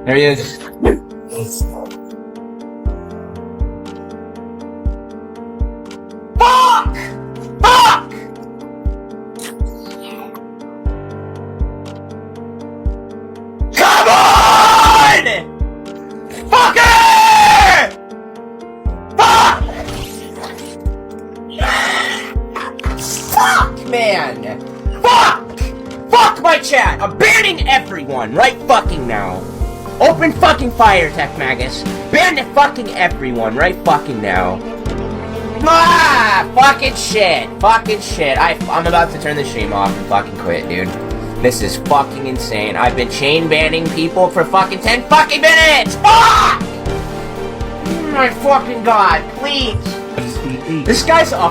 There he is. Fuck! Fuck! Come on! Fucker! Fuck! Fuck, man! Fuck! Fuck my chat! I'm banning everyone right fucking now. Open fucking fire, Tech Magus. Ban fucking everyone right fucking now. Ah! Fucking shit. Fucking shit. I'm about to turn the stream off and fucking quit, dude. This is fucking insane. I've been chain banning people for fucking 10 fucking minutes! Fuck! Oh my fucking god, please! This guy's a